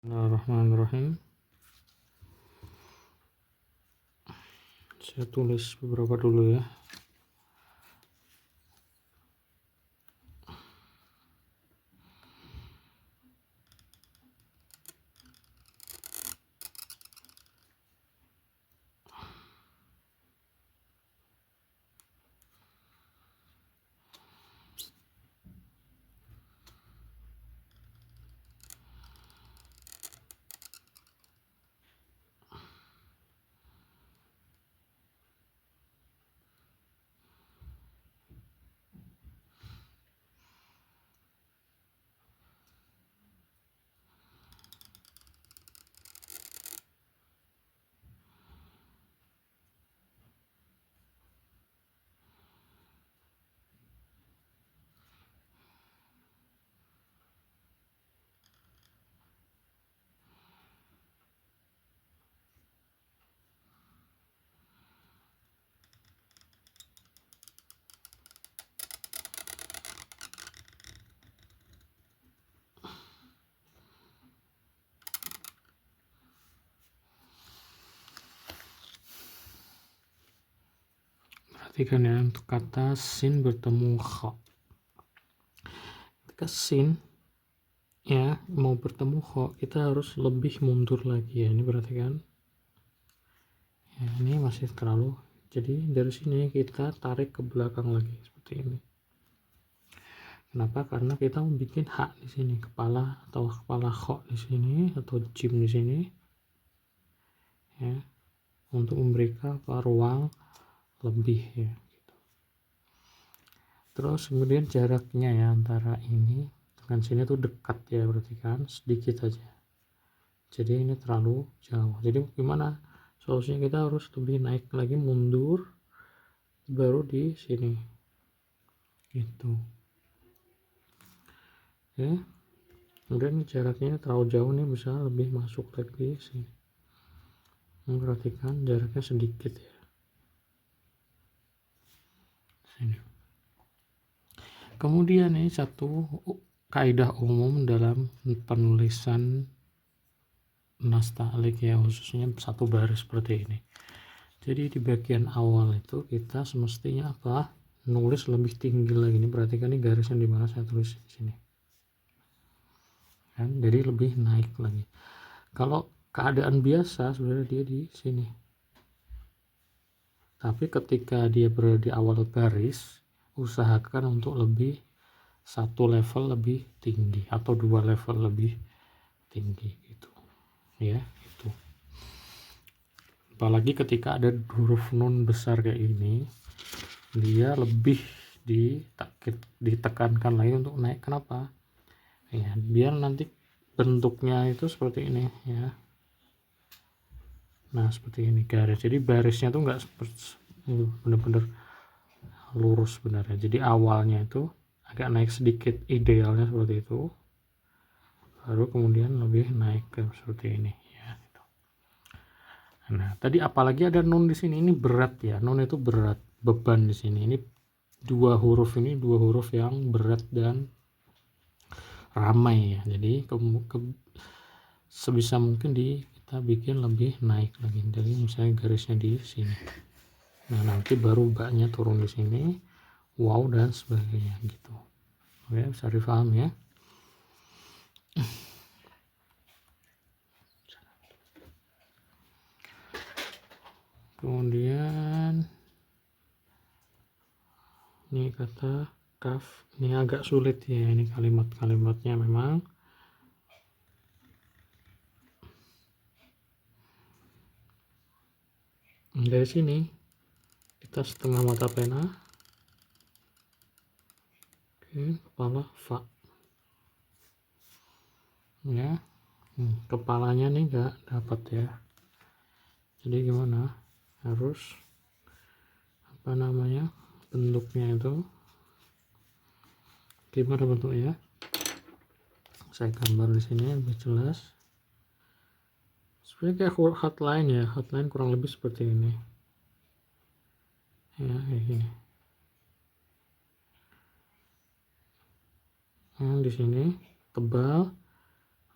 Bismillahirrahmanirrahim. Saya tulis beberapa dulu ya. Perhatikan ya, untuk kata sin bertemu kha. Ketika sin ya mau bertemu kha, kita harus lebih mundur lagi ya. Ini perhatikan. Ya, ini masih terlalu. Jadi dari sini kita tarik ke belakang lagi seperti ini. Kenapa? Karena kita mau bikin hak di sini, kepala atau kepala kha di sini atau jim di sini. Ya, untuk memberikan ruang lebih ya gitu. Terus kemudian jaraknya ya antara ini dengan sini tuh dekat ya, berarti kan sedikit aja, jadi ini terlalu jauh. Jadi gimana solusinya? Kita harus lebih naik lagi, mundur baru di sini gitu ya. Kemudian jaraknya terlalu jauh nih, bisa lebih masuk lagi di sini. Perhatikan jaraknya sedikit ya, sini. Kemudian ini satu kaidah umum dalam penulisan nasta'lik ya, khususnya satu baris seperti ini. Jadi di bagian awal itu kita semestinya apa? Nulis lebih tinggi lagi. Ini perhatikan nih garis yang dimana saya tulis di sini. Kan? Jadi lebih naik lagi. Kalau keadaan biasa sebenarnya dia di sini. Tapi ketika dia berada di awal baris, usahakan untuk lebih satu level lebih tinggi atau dua level lebih tinggi gitu ya. Itu apalagi ketika ada huruf nun besar kayak ini, dia lebih ditekankan lagi untuk naik. Kenapa ya? Biar nanti bentuknya itu seperti ini ya. Nah seperti ini garis, jadi barisnya tuh nggak bener-bener lurus sebenarnya. Jadi awalnya itu agak naik sedikit, idealnya seperti itu, baru kemudian lebih naik ke seperti ini ya gitu. Nah tadi apalagi ada nun di sini, ini berat ya, nun itu berat, beban di sini. Ini dua huruf yang berat dan ramai ya. Jadi sebisa mungkin kita bikin lebih naik lagi. Jadi misalnya garisnya di sini. Nah nanti baru baknya turun di sini, wow dan sebagainya gitu. Oke, bisa difaham ya. Kemudian ini kata kaf, ini agak sulit ya, ini kalimat-kalimatnya memang. Dari sini kita setengah mata pena. Oke, kepala fa ya. Kepalanya nih nggak dapat ya, jadi gimana, harus apa namanya, bentuknya itu gimana bentuknya, saya gambar di sini lebih jelas. Sebenarnya kayak hotline ya, hotline kurang lebih seperti ini ya, kayak gini. Di sini tebal,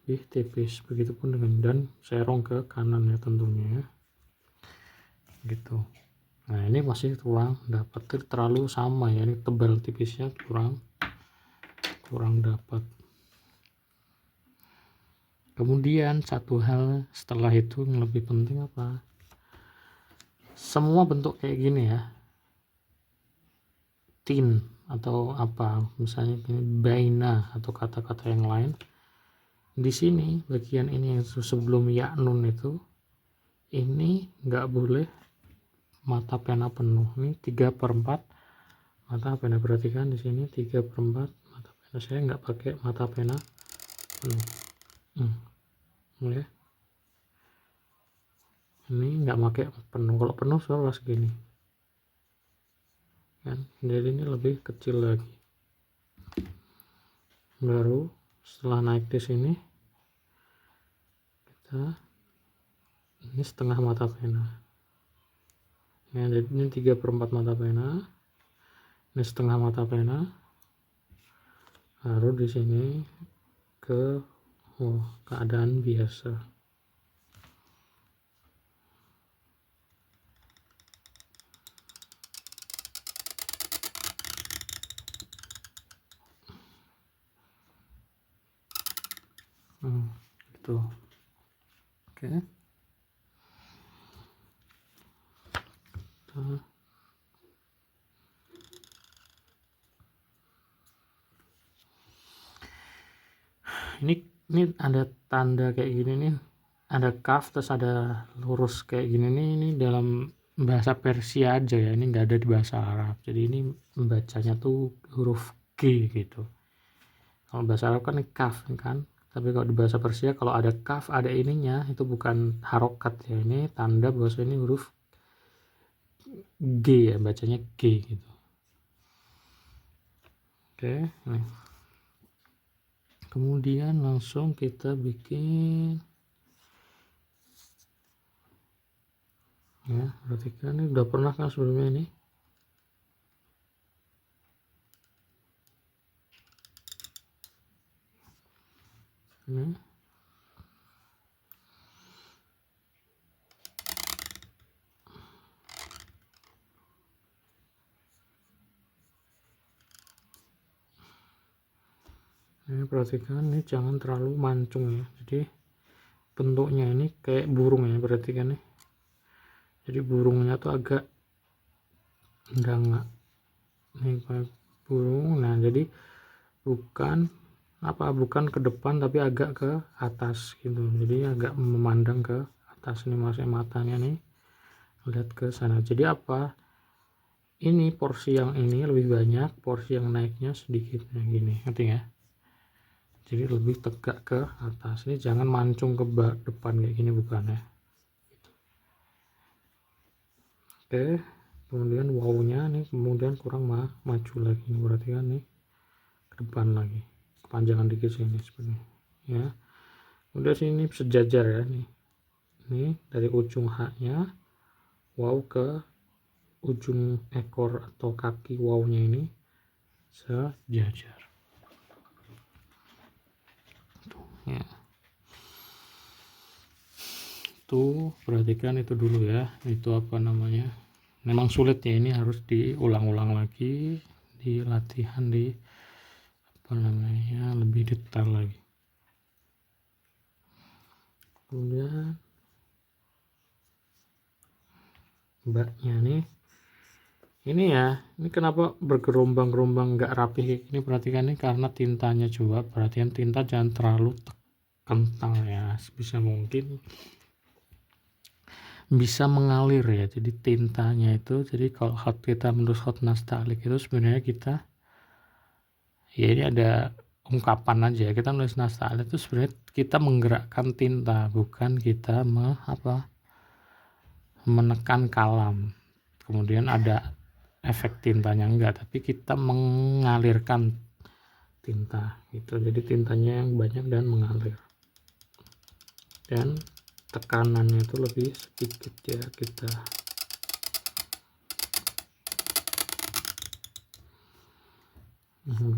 lebih tipis. Begitupun dengan, dan serong ke kanan ya tentunya ya, gitu. Nah ini masih kurang dapat, terlalu sama ya, ini tebal tipisnya kurang dapat. Kemudian satu hal setelah itu yang lebih penting apa, semua bentuk kayak gini ya, tin atau apa misalnya gini, baina atau kata-kata yang lain, di sini bagian ini yang sebelum ya nun itu, ini nggak boleh mata pena penuh. Ini 3/4 mata pena, perhatikan di sini 3/4 mata pena, saya nggak pakai mata pena penuh. Ya, ini nggak pakai penuh, kalau penuh soalnya segini kan, jadi ini lebih kecil lagi. Baru setelah naik di sini kita, ini setengah mata pena ya, jadi ini 3/4 mata pena, ini setengah mata pena, baru di sini ke keadaan biasa. Gitu. Oke. Ini ada tanda kayak gini nih, ada kaf terus ada lurus kayak gini nih, ini dalam bahasa Persia aja ya, ini nggak ada di bahasa Arab. Jadi ini membacanya tuh huruf G gitu. Kalau bahasa Arab kan kaf kan, tapi kalau di bahasa Persia kalau ada kaf ada ininya, itu bukan harokat ya, ini tanda bahwa ini huruf G ya, bacanya G gitu. Oke, nih. Kemudian langsung kita bikin ya, perhatikan ini udah pernah kan sebelumnya ini. Ini perhatikan ini jangan terlalu mancung ya, jadi bentuknya ini kayak burung ya, perhatikan nih, jadi burungnya tuh agak enggak nih kayak burung. Nah jadi bukan ke depan tapi agak ke atas gitu, jadi agak memandang ke atas nih, maksudnya matanya nih lihat ke sana. Jadi apa, ini porsi yang ini lebih banyak, porsi yang naiknya sedikit nah gini, ngerti ya, jadi lebih tegak ke atas. Ini jangan mancung ke depan kayak gini, bukan ya. Oke, kemudian wownya nih kemudian kurang maju lagi, berarti kan nih ke depan lagi, kepanjangan dikit sini sebenarnya ya. Udah sini sejajar ya nih, ini dari ujung haknya wow ke ujung ekor atau kaki wownya ini sejajar tuh ya. Tuh perhatikan itu dulu ya, itu apa namanya, memang sulit ya, ini harus diulang-ulang lagi, di latihan, di apa namanya lebih detail lagi. Kemudian mbaknya nih, ini ya, ini kenapa bergerombang-gerombang nggak rapi kayak gini, perhatikan nih, karena tintanya, coba perhatian tinta jangan terlalu kental ya, sebisa mungkin bisa mengalir ya, jadi tintanya itu, jadi kalau kita menulis hot nastalik itu sebenarnya kita ya, ini ada ungkapan aja, kita nulis nastalik itu sebenarnya kita menggerakkan tinta, bukan kita menekan kalam kemudian ada efek tintanya, enggak, tapi kita mengalirkan tinta gitu, jadi tintanya yang banyak dan mengalir, dan tekanannya itu lebih sedikit ya, kita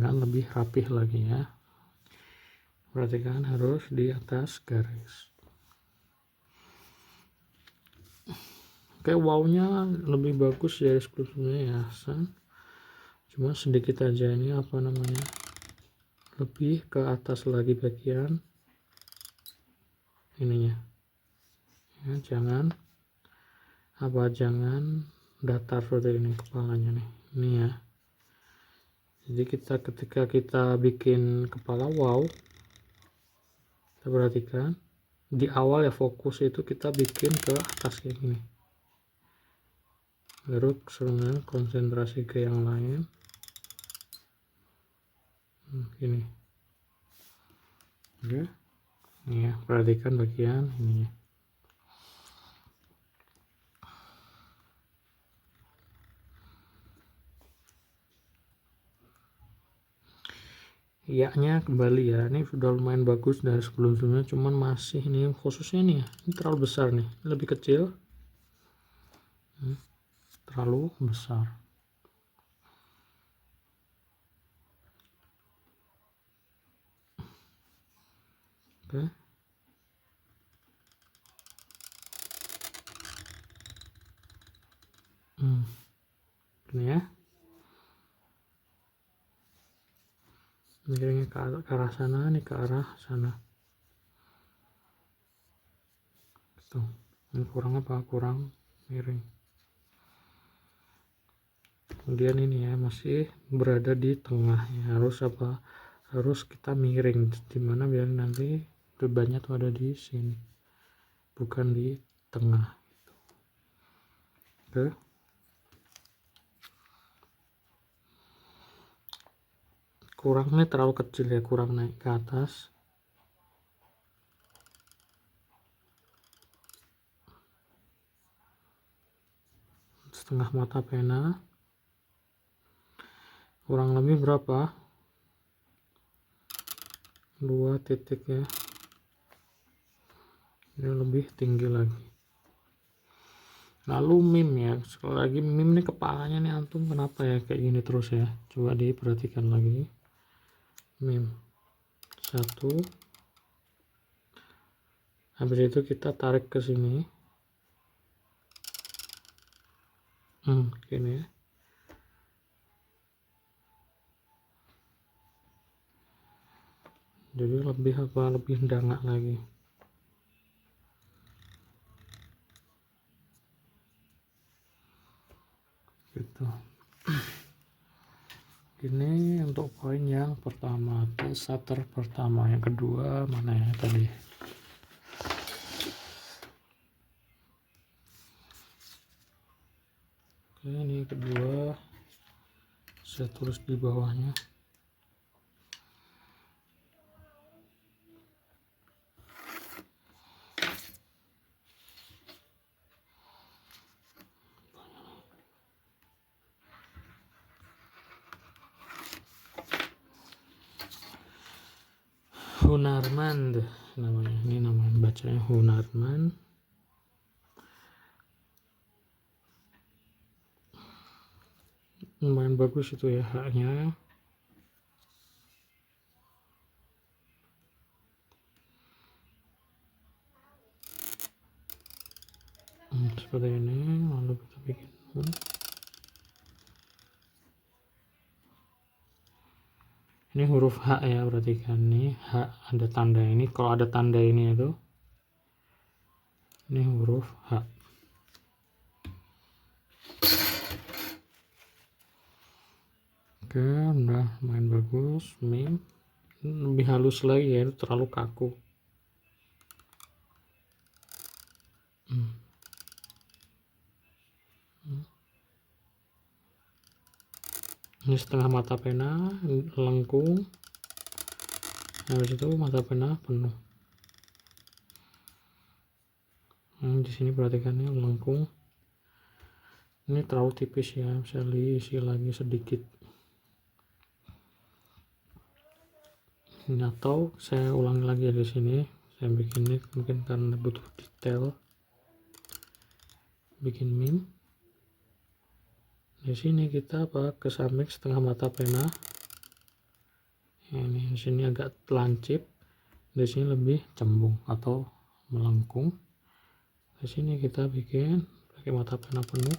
kan lebih rapih lagi ya. perhatikan harus di atas garis. Oke, wow-nya lebih bagus dari sebelumnya ya San, cuma sedikit aja ini apa namanya, lebih ke atas lagi bagian ininya ya, jangan datar seperti ini kepalanya nih, ini ya. Jadi ketika kita bikin kepala wow, kita perhatikan di awal ya, fokus itu kita bikin ke atas kayak gini, baru sebenarnya konsentrasi ke yang lain gini. Oke, ini ya, perhatikan bagian ininya. Iya-nya kembali ya, ini sudah lumayan bagus dari sebelum-sebelumnya, cuman masih ini khususnya nih ya, ini terlalu besar nih, lebih kecil, terlalu besar. Oke, ini ya, miringnya ke arah sana, nih ke arah sana. Tuh, ini kurang apa? Kurang miring. Kemudian ini ya, masih berada di tengah ya, harus apa? Harus kita miring, dimana biar nanti bebannya tuh ada di sini, bukan di tengah. Oke. Kurangnya terlalu kecil ya, kurang naik ke atas. Setengah mata pena, kurang lebih berapa? 2 titik ya, ini lebih tinggi lagi. Lalu mim ya, sekali lagi mim nih kepalanya nih antum kenapa ya kayak gini terus ya, coba diperhatikan lagi. Mim 1, habis itu kita tarik ke sini, gini ya, jadi lebih apa, lebih dangak lagi gitu. Ini untuk poin yang pertama, shutter pertama. Yang kedua mana ya tadi? Oke, ini kedua, saya tulis di bawahnya. Hunarmand namanya, ini namanya bacanya Hunarmand. Lumayan bagus itu ya haknya. Seperti ini, lalu kita bikin ini huruf H ya, berarti kan nih H ada tanda ini, kalau ada tanda ini itu ini huruf H. Oke, udah main bagus. Mim lebih halus lagi ya, itu terlalu kaku. Ini setengah mata pena lengkung, habis itu mata pena penuh. Di sini perhatikannya lengkung, ini terlalu tipis ya, bisa diisi lagi sedikit. Ini atau saya ulangi lagi di sini, saya bikin ini mungkin karena butuh detail, bikin mim. Di sini kita ke samping setengah mata pena. Ini di sini agak lancip, di sini lebih cembung atau melengkung. Di sini kita bikin pakai mata pena penuh.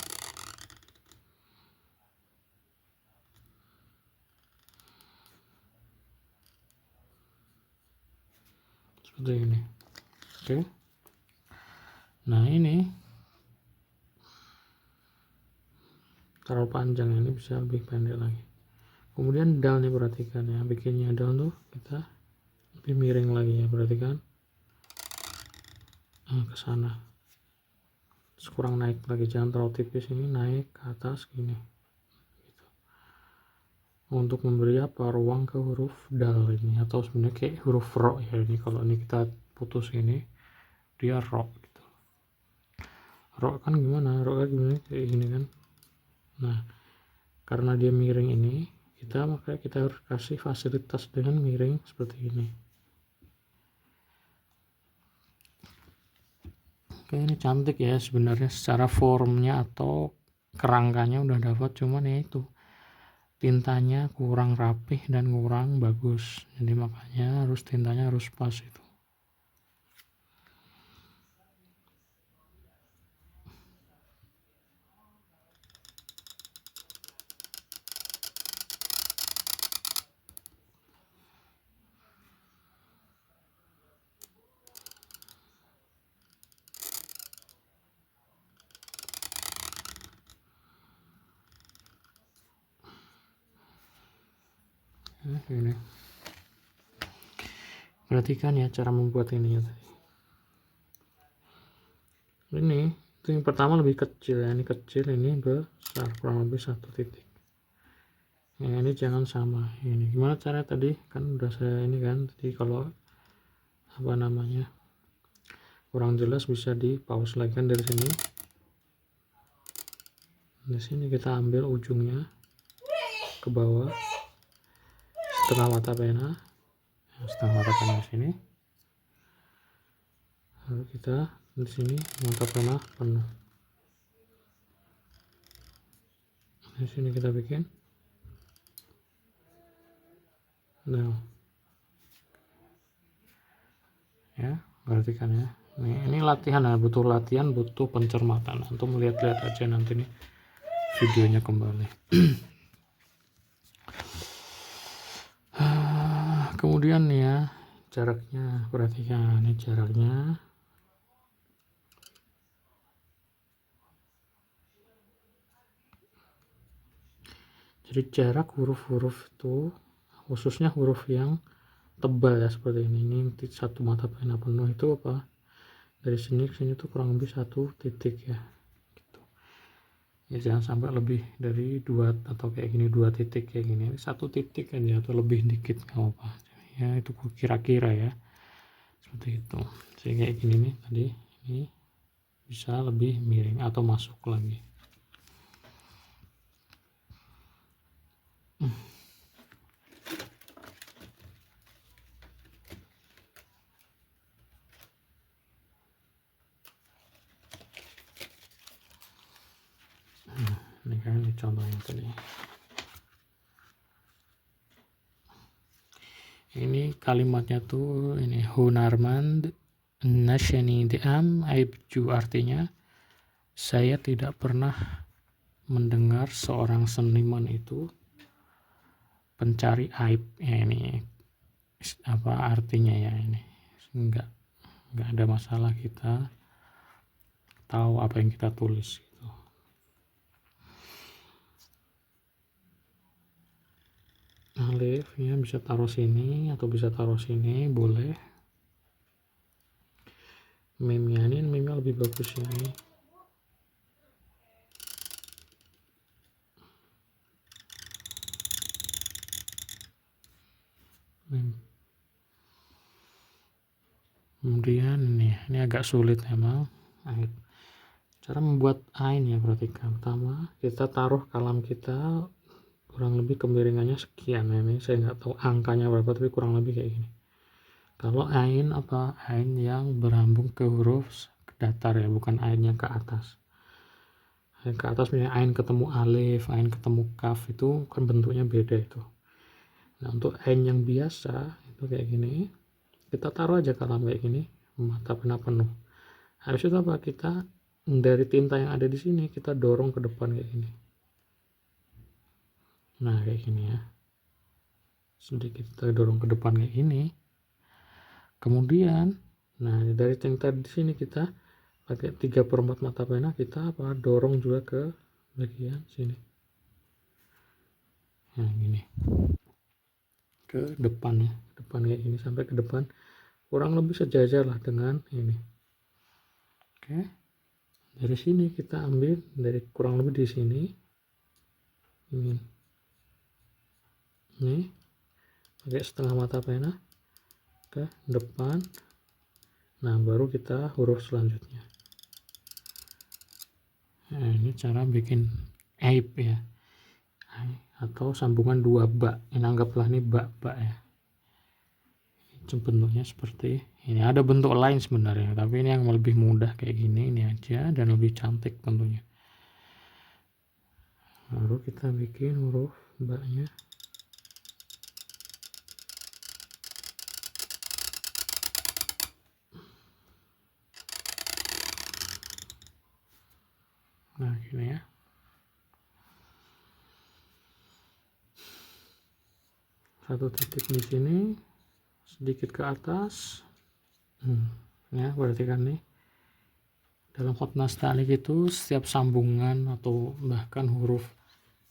Seperti ini. Oke. Nah, ini terlalu panjang, ini bisa lebih pendek lagi. Kemudian dal nih, perhatikan ya, bikinnya dal tuh kita lebih miring lagi ya, perhatikan. Ke sana. Terus kurang naik lagi, jangan terlalu tipis, ini naik ke atas gini. Gitu. Untuk memberi apa, ruang ke huruf dal ini, atau sebenarnya kayak huruf ro ya, ini kalau ini kita putus ini dia ro gitu. Ro kan gimana? Ro kan gimana, kayak gini kan. Nah, karena dia miring ini, makanya kita harus kasih fasilitas dengan miring seperti ini. Oke, ini cantik ya sebenarnya secara formnya atau kerangkanya udah dapat, cuman ya itu tintanya kurang rapih dan kurang bagus, jadi makanya tintanya harus pas itu. Ini perhatikan ya cara membuat ininya tadi. Ini itu yang pertama lebih kecil ya, ini kecil, ini besar, kurang lebih 1 titik. Yang ini jangan sama. Ini gimana cara tadi kan udah saya ini kan, tadi kalau apa namanya kurang jelas bisa di pause lagi kan dari sini. Di sini kita ambil ujungnya ke bawah setengah mata pena, setengah mata pena sini. Lalu kita di sini mata pena penuh. Di sini kita bikin. Nah, ya, perhatikan ya. Ini latihan ya, butuh latihan, butuh pencermatan. Untuk melihat-lihat aja nanti nih videonya kembali. Kemudian nih ya, jaraknya, perhatikan ini jaraknya. Jadi jarak huruf-huruf itu, khususnya huruf yang tebal ya seperti ini. Ini satu mata pena penuh itu apa? Dari sini ke sini tuh kurang lebih 1 titik ya. Gitu. Ya jangan sampai lebih dari 2 atau kayak gini 2 titik kayak gini. 1 titik aja atau lebih dikit nggak apa. Ya itu kira-kira ya. Seperti itu. Sehingga kayak gini nih tadi ini bisa lebih miring atau masuk lagi. Ini kan ini contohnya tadi. Ini kalimatnya tuh ini Hunarmand Nashani Diam Aibju, artinya saya tidak pernah mendengar seorang seniman itu pencari aib ya. Ini apa artinya ya, ini enggak ada masalah, kita tahu apa yang kita tulis gitu. Alif ya bisa taruh sini atau bisa taruh sini, boleh. Meme-nya ini meme lebih bagus ya ini. Kemudian ini agak sulit emang. Cara membuat ain ya, perhatikan. Pertama kita taruh kalam kita kurang lebih kemiringannya sekian. Ini saya nggak tahu angkanya berapa, tapi kurang lebih kayak gini. Kalau ain apa, ain yang berambung ke huruf datar ya, bukan ain yang ke atas. Ain ke atas misalnya ain ketemu alif, ain ketemu kaf, itu kan bentuknya beda itu. Nah untuk ain yang biasa itu kayak gini, kita taruh aja kalam kayak gini, mata pena penuh. Habis itu apa, kita dari tinta yang ada di sini kita dorong ke depan kayak gini. Nah kayak gini ya, sedikit kita dorong ke depan kayak gini. Kemudian nah dari tinta di sini kita pakai 3/4 mata pena, kita apa, dorong juga ke bagian sini. Nah gini, ke depan ya, depan kayak gini sampai ke depan, kurang lebih sejajar lah dengan ini. Oke, dari sini kita ambil dari kurang lebih di sini ini pakai setengah mata pena ke depan. Nah baru kita huruf selanjutnya. Nah ini cara bikin aib ya, atau sambungan 2 bak. Ini anggaplah ini bak-bak ya. Bentuknya seperti ini. Ada bentuk lain sebenarnya, tapi ini yang lebih mudah kayak gini, ini aja, dan lebih cantik tentunya. Baru kita bikin huruf baknya. Nah gini ya, satu titik di sini, sedikit ke atas. Ya berarti kan nih dalam hot nastalik itu setiap sambungan atau bahkan huruf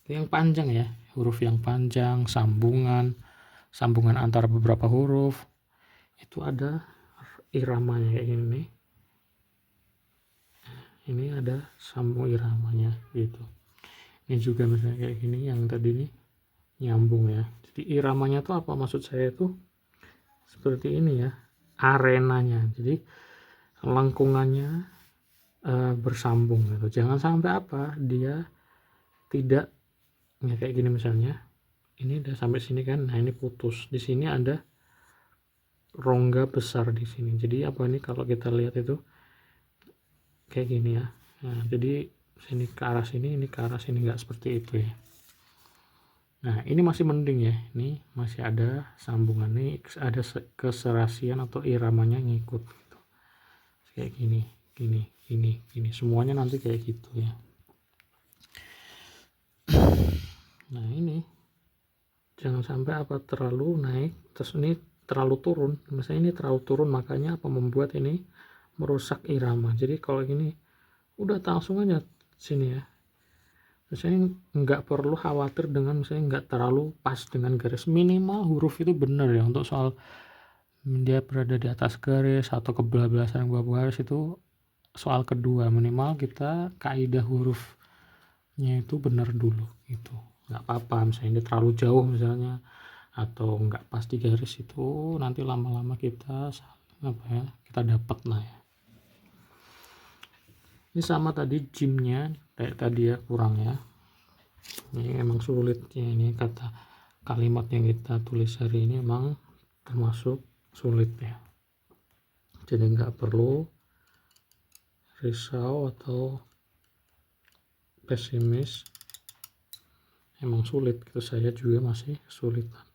yang panjang ya, huruf yang panjang, sambungan antara beberapa huruf itu ada iramanya kayak gini nih. Ini ada sambung iramanya gitu. Ini juga misalnya kayak gini, yang tadi nih nyambung ya. Jadi iramanya tuh apa, maksud saya itu seperti ini ya, arenanya. Jadi lengkungannya bersambung gitu. Jangan sampai apa, dia tidak ya kayak gini misalnya. Ini udah sampai sini kan. Nah ini putus. Di sini ada rongga besar di sini. Jadi apa nih, kalau kita lihat itu kayak gini ya. Nah jadi sini ke arah sini, ini ke arah sini, nggak seperti itu ya. Nah ini masih mending ya, ini masih ada sambungan, nih ada keserasian atau iramanya ngikut gitu. Kayak gini, semuanya nanti kayak gitu ya. Nah ini jangan sampai apa terlalu naik terus ini terlalu turun. Misalnya ini terlalu turun, makanya apa, membuat ini merusak irama. Jadi kalau gini udah langsung aja sini ya, misalnya nggak perlu khawatir dengan misalnya nggak terlalu pas dengan garis. Minimal huruf itu benar ya, untuk soal dia berada di atas garis atau kebablasan bawah garis itu soal kedua. Minimal kita kaidah hurufnya itu benar dulu gitu. Nggak apa-apa misalnya ini terlalu jauh misalnya atau nggak pas di garis, itu nanti lama-lama kita apa ya, kita dapat lah ya. Ini sama tadi jimnya kayak tadi ya, kurang ya. Ini emang sulit ya, ini kata kalimat yang kita tulis hari ini emang termasuk sulit ya. Jadi nggak perlu risau atau pesimis, emang sulit gitu, saya juga masih kesulitan.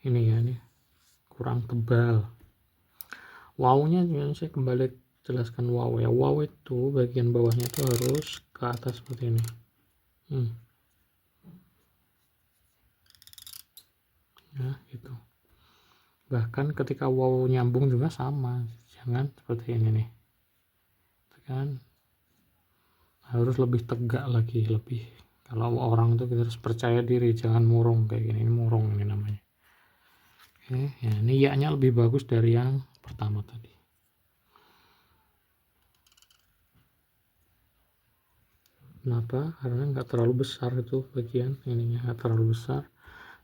Ini ya, ini kurang tebal. Wawunya saya kembali jelaskan waw ya. Waw itu bagian bawahnya itu harus ke atas seperti ini. Ya gitu. Bahkan ketika waw nyambung juga sama, jangan seperti ini nih kan, harus lebih tegak lagi, lebih, kalau orang itu kita harus percaya diri, jangan murung kayak gini. Ini murung ini namanya. Oke ya, ini ya-nya lebih bagus dari yang pertama tadi. Kenapa? Karena nggak terlalu besar itu bagian ininya, nggak terlalu besar,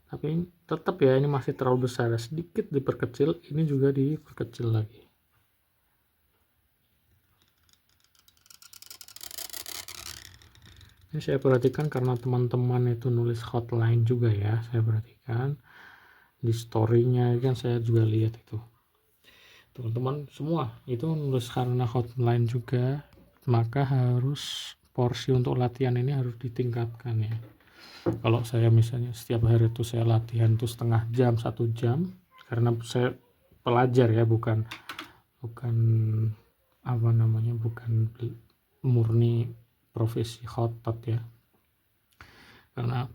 tapi tetap ya ini masih terlalu besar, sedikit diperkecil, ini juga diperkecil lagi. Ini saya perhatikan karena teman-teman itu nulis hotline juga ya, saya perhatikan di story-nya kan, saya juga lihat itu teman-teman semua itu nulis karena hotline juga, maka harus porsi untuk latihan ini harus ditingkatkan ya. Kalau saya misalnya setiap hari itu saya latihan itu setengah jam 1 jam, karena saya pelajar ya, bukan apa namanya, bukan murni profesi khotot ya, karena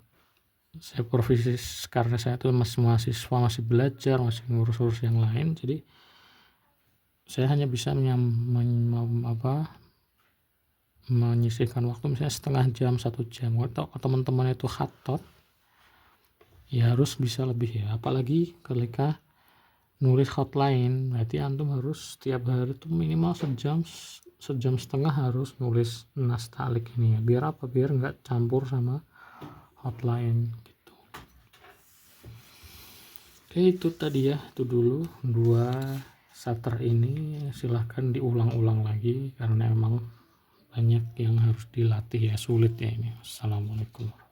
saya profesi, karena saya tuh masih mahasiswa, masih belajar, masih ngurus-ngurus yang lain, jadi saya hanya bisa menyisihkan waktu misalnya setengah jam 1 jam. Kalau teman-teman itu khatot ya harus bisa lebih ya, apalagi ketika nulis hotline, berarti antum harus setiap hari itu minimal sejam setengah harus nulis nastalik ini ya. Biar apa? Biar nggak campur sama hotline gitu. Oke, itu tadi ya, itu dulu 2 chapter ini, silahkan diulang-ulang lagi karena emang banyak yang harus dilatih ya, sulit ya ini. Assalamualaikum.